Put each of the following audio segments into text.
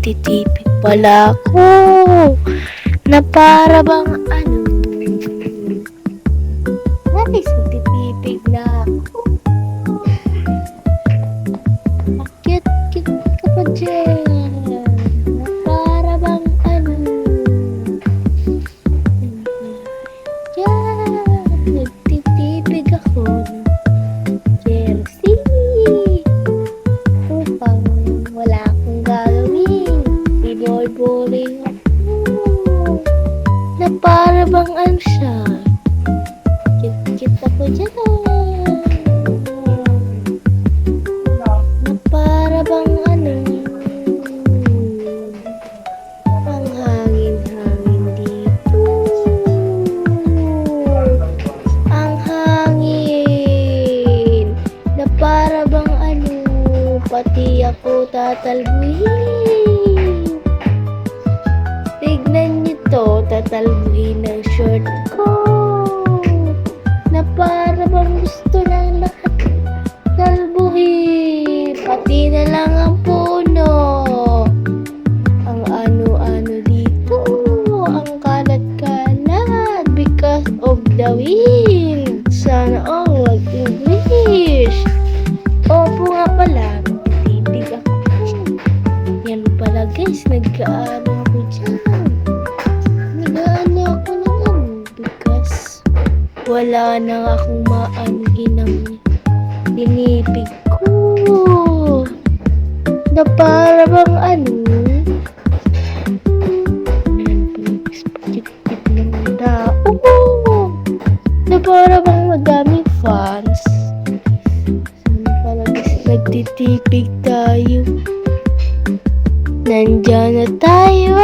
nagtitipid pala ako na para bang nagtitipid na ako. Akit-kit ka pa dyan na para bang nagtitipid ako ng jersey upang wala akong gagawin. Boring ako na para bang siya. Kit-kit ako dyan na para bang ang hangin-hangin dito. Ang hangin na para bang pati ako tatalbuhin. Tignan niyo to, tatalbuhin ng short ko na para bang gusto ng lahat talbuhin, pati na lang ang puno. Ang ano-ano dito, ang kalat-kalat because of the wind. Sana all mag-English. Opo nga pala, nagtitipid ako. Yan pala guys, nag-aano ako dyan. Nag-aano ako naman because wala na akong maangin ng tinipid ko. Na para bang yan pala guys, pakit-kit ng tao. Na para bang madaming fans. Sana pala guys, nagtitipid tayo. Nandiyan na tayo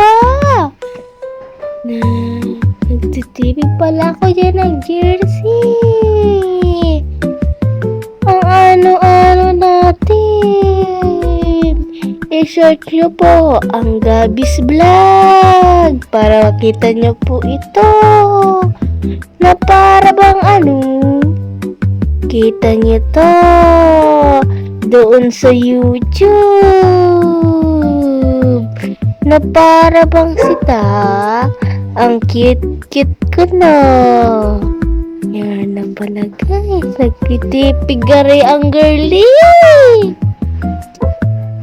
na nagtitipid pala ako dyan ng jersey. Ang ano-ano natin. I-search nyo po ang Gabby's Vlog para makita nyo po ito na para bang kita nyo to doon sa YouTube na para bang sita ang cute-cute ko na. Yan na pala guys, nagtitipid gari ang girly.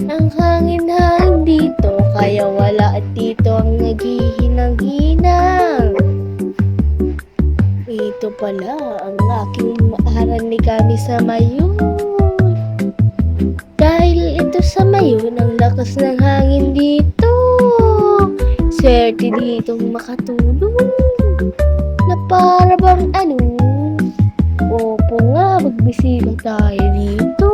Ang hangin-hangin dito, kaya wala at dito ang naghihinang-hinang. Ito pala ang aking maaran ni kami sa mayon. Dahil ito sa mayon, ang lakas ng hangin dito. Swerte ditong makatulong na para bang opo nga, magbisita tayo dito.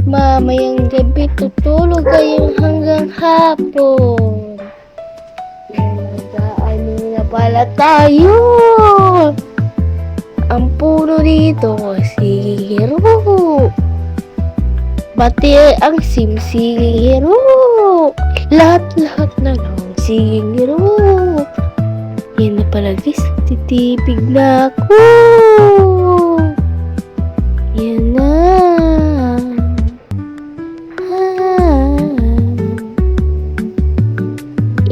Mamayang gabi tutulog kayong hanggang hapon. Nag-aano na pala tayo. Ang puno dito, sigiro. Pati ang sigiro. Lahat na lang sigiro. Yan na pala guys, titipid na ako. Yan na.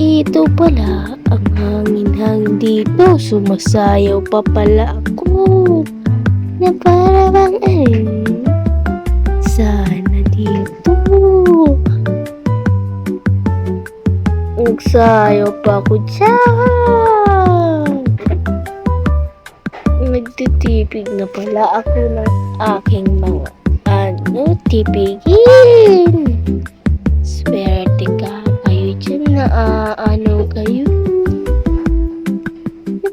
Ito pala ang hangin-hangin dito. Sumasayaw pa pala ako na para bang sana dito. Nagsayaw pa ako dyan. Nagtitipid na pala ako ng aking mga tipigin. Swerte ka kayo dyan na kayo.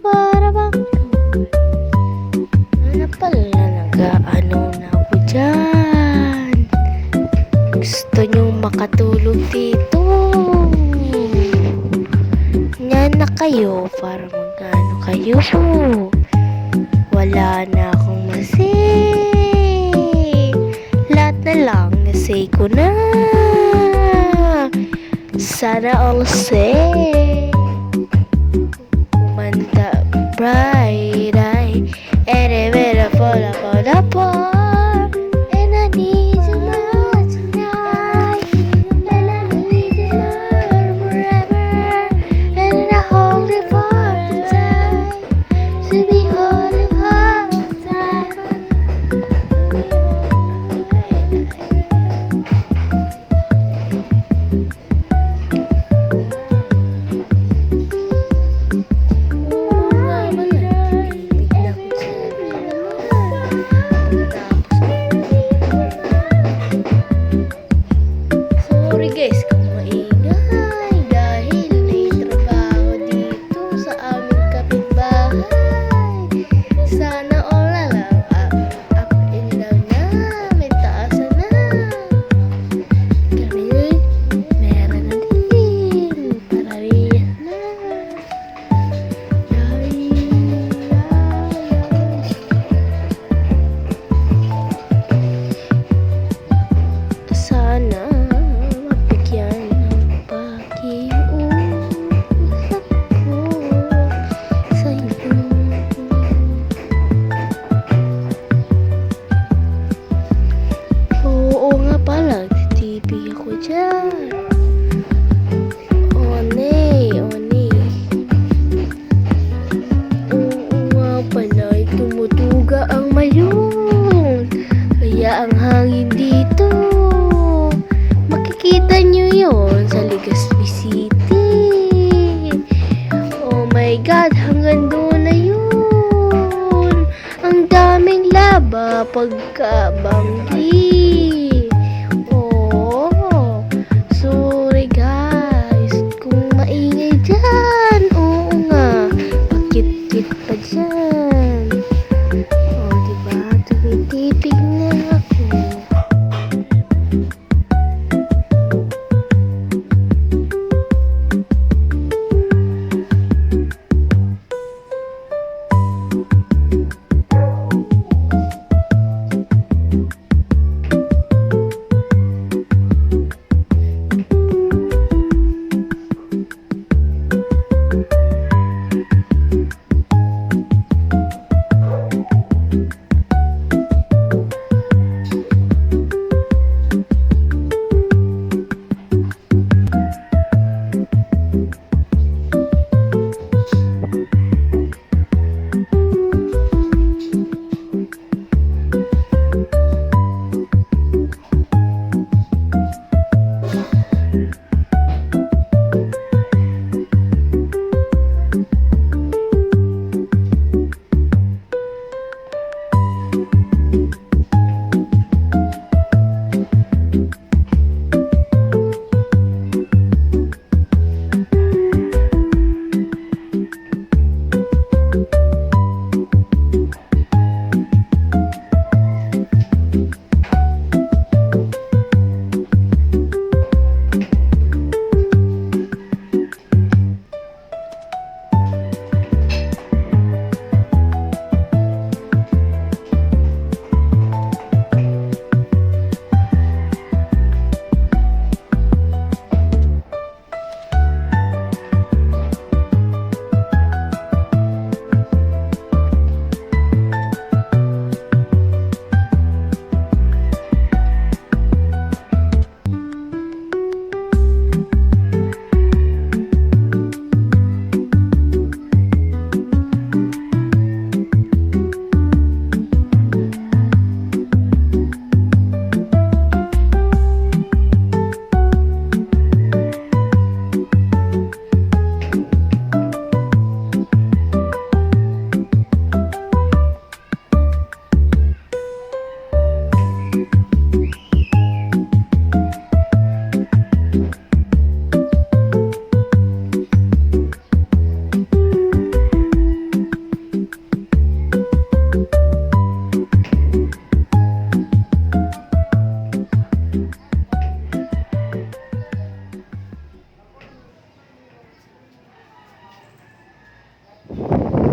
Para bang pala nag-aano na ako dyan. Gusto nyong makatulog dito. Yan na kayo para magano kayo. Wala na akong masay. Lahat na lang nasay ko na. Sana all say kumanta bright eye and a bit of all and I need you now tonight and I need you ba pagkabanggi? Oo. Sorry guys, kung maingay dyan. Oo nga, pakit-kit pa dyan. O, diba? Tumitipig na ako.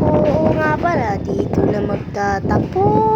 Oo nga pala, dito na magtatapos